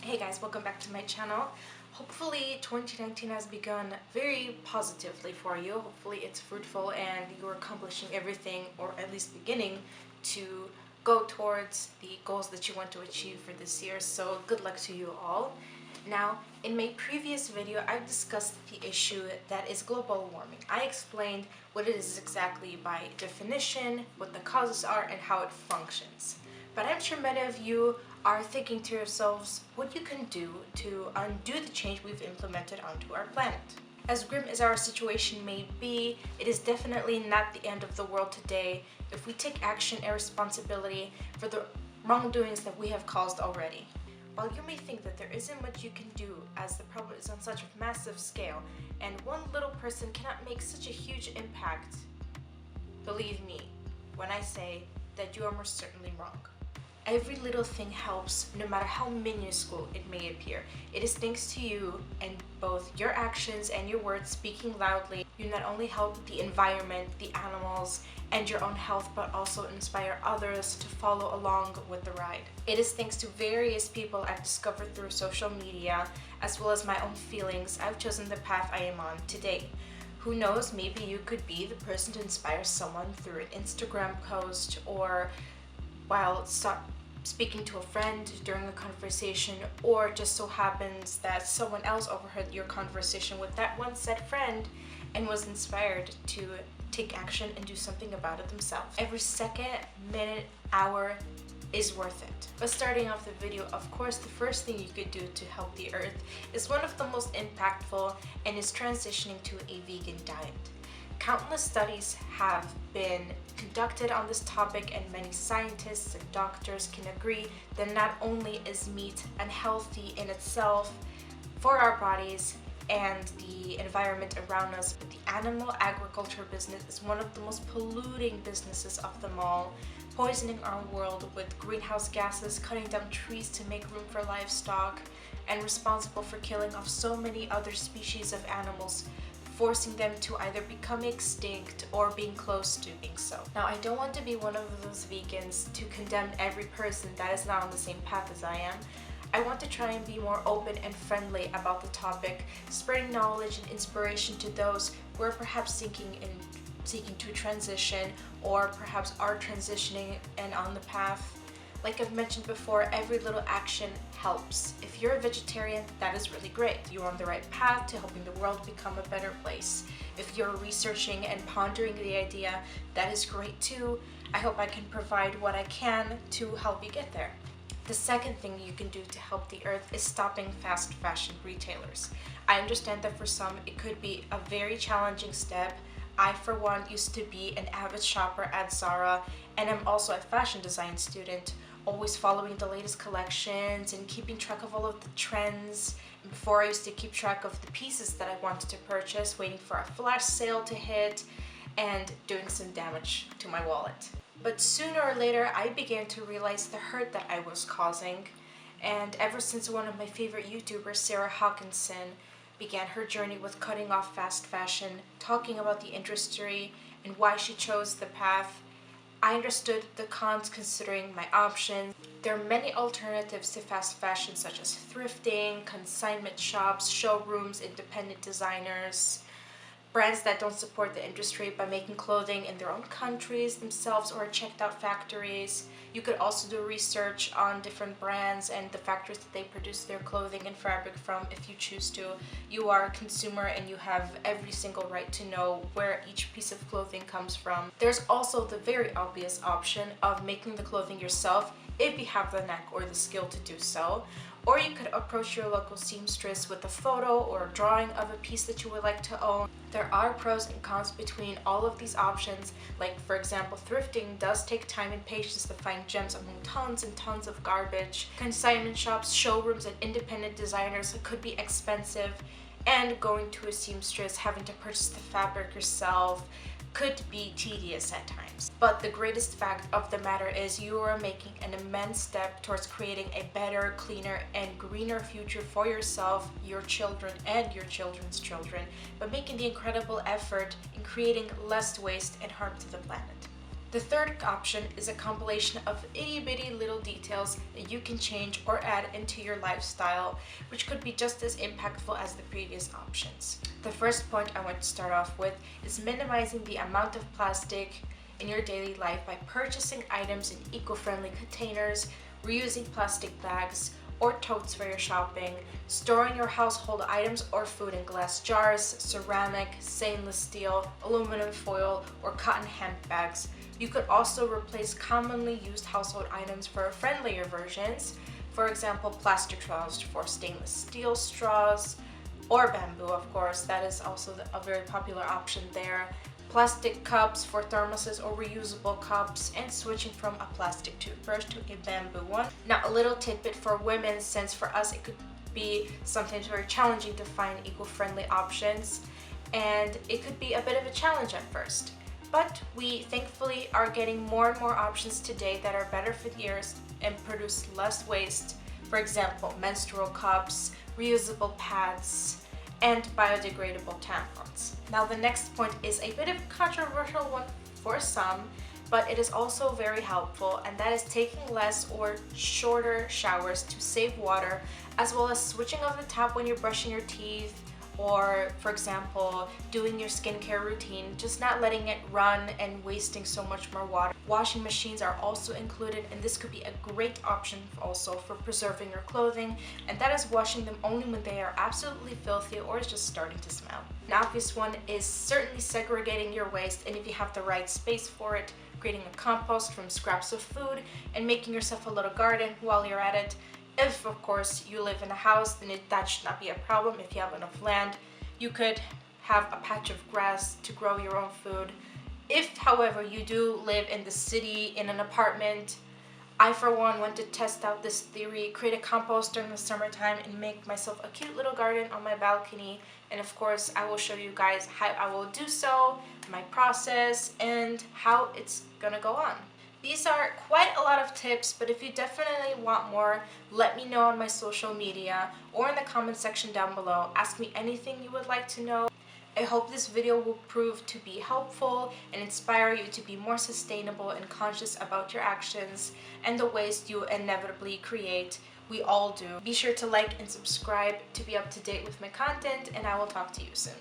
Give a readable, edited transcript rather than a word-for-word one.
Hey guys, welcome back to my channel. Hopefully 2019 has begun very positively for you. Hopefully it's fruitful and you're accomplishing everything, or at least beginning to go towards the goals that you want to achieve for this year. So good luck to you all. Now, in my previous video, I discussed the issue that is global warming. I explained what it is exactly by definition, what the causes are, and how it functions. But I'm sure many of you are thinking to yourselves what you can do to undo the change we've implemented onto our planet. As grim as our situation may be, it is definitely not the end of the world today if we take action and responsibility for the wrongdoings that we have caused already. While you may think that there isn't much you can do as the problem is on such a massive scale and one little person cannot make such a huge impact, believe me when I say that you are most certainly wrong. Every little thing helps, no matter how minuscule it may appear. It is thanks to you and both your actions and your words speaking loudly. You not only help the environment, the animals, and your own health, but also inspire others to follow along with the ride. It is thanks to various people I've discovered through social media, as well as my own feelings, I've chosen the path I am on today. Who knows, maybe you could be the person to inspire someone through an Instagram post, or while speaking to a friend during a conversation, or just so happens that someone else overheard your conversation with that one said friend and was inspired to take action and do something about it themselves. Every second, minute, hour is worth it. But starting off the video, of course, the first thing you could do to help the earth is one of the most impactful, and is transitioning to a vegan diet. Countless studies have been conducted on this topic, and many scientists and doctors can agree that not only is meat unhealthy in itself for our bodies and the environment around us, but the animal agriculture business is one of the most polluting businesses of them all, poisoning our world with greenhouse gases, cutting down trees to make room for livestock, and responsible for killing off so many other species of animals, forcing them to either become extinct or being close to being so. Now, I don't want to be one of those vegans to condemn every person that is not on the same path as I am. I want to try and be more open and friendly about the topic, spreading knowledge and inspiration to those who are perhaps seeking to transition, or perhaps are transitioning and on the path. Like I've mentioned before, every little action helps. If you're a vegetarian, that is really great. You're on the right path to helping the world become a better place. If you're researching and pondering the idea, that is great too. I hope I can provide what I can to help you get there. The second thing you can do to help the earth is stopping fast fashion retailers. I understand that for some it could be a very challenging step. I, for one, used to be an avid shopper at Zara, and I'm also a fashion design student, always following the latest collections and keeping track of all of the trends. Before, I used to keep track of the pieces that I wanted to purchase, waiting for a flash sale to hit, and doing some damage to my wallet. But sooner or later, I began to realize the hurt that I was causing, and ever since one of my favorite YouTubers, Sarah Hawkinson, began her journey with cutting off fast fashion, talking about the industry and why she chose the path, I understood the cons considering my options. There are many alternatives to fast fashion, such as thrifting, consignment shops, showrooms, independent designers, brands that don't support the industry by making clothing in their own countries themselves or checked out factories. You could also do research on different brands and the factories that they produce their clothing and fabric from if you choose to. You are a consumer and you have every single right to know where each piece of clothing comes from. There's also the very obvious option of making the clothing yourself if you have the knack or the skill to do so. Or you could approach your local seamstress with a photo or a drawing of a piece that you would like to own. There are pros and cons between all of these options. Like, for example, thrifting does take time and patience to find gems among tons and tons of garbage. Consignment shops, showrooms, and independent designers could be expensive, and going to a seamstress, having to purchase the fabric yourself, could be tedious at times. But the greatest fact of the matter is you are making an immense step towards creating a better, cleaner, and greener future for yourself, your children, and your children's children by making the incredible effort in creating less waste and harm to the planet. The third option is a compilation of itty-bitty little details that you can change or add into your lifestyle, which could be just as impactful as the previous options. The first point I want to start off with is minimizing the amount of plastic in your daily life by purchasing items in eco-friendly containers, reusing plastic bags or totes for your shopping, storing your household items or food in glass jars, ceramic, stainless steel, aluminum foil, or cotton handbags. You could also replace commonly used household items for friendlier versions. For example, plastic straws for stainless steel straws, or bamboo, of course. That is also a very popular option there. Plastic cups for thermoses or reusable cups, and switching from a plastic toothbrush to a bamboo one. Now, a little tidbit for women, since for us it could be sometimes very challenging to find eco-friendly options, and it could be a bit of a challenge at first. But we thankfully are getting more and more options today that are better for the earth and produce less waste. For example, menstrual cups, reusable pads, and biodegradable tampons. Now, the next point is a bit of a controversial one for some, but it is also very helpful, and that is taking less or shorter showers to save water, as well as switching off the tap when you're brushing your teeth, or for example, doing your skincare routine, just not letting it run and wasting so much more water. Washing machines are also included, and this could be a great option also for preserving your clothing, and that is washing them only when they are absolutely filthy or just starting to smell. An obvious one is certainly segregating your waste, and if you have the right space for it, creating a compost from scraps of food and making yourself a little garden while you're at it. If, of course, you live in a house, then that should not be a problem. If you have enough land, you could have a patch of grass to grow your own food. If, however, you do live in the city, in an apartment, I, for one, want to test out this theory, create a compost during the summertime, and make myself a cute little garden on my balcony. And of course, I will show you guys how I will do so, my process, and how it's gonna go on. These are quite a lot of tips, but if you definitely want more, let me know on my social media or in the comment section down below. Ask me anything you would like to know. I hope this video will prove to be helpful and inspire you to be more sustainable and conscious about your actions and the waste you inevitably create. We all do. Be sure to like and subscribe to be up to date with my content, and I will talk to you soon.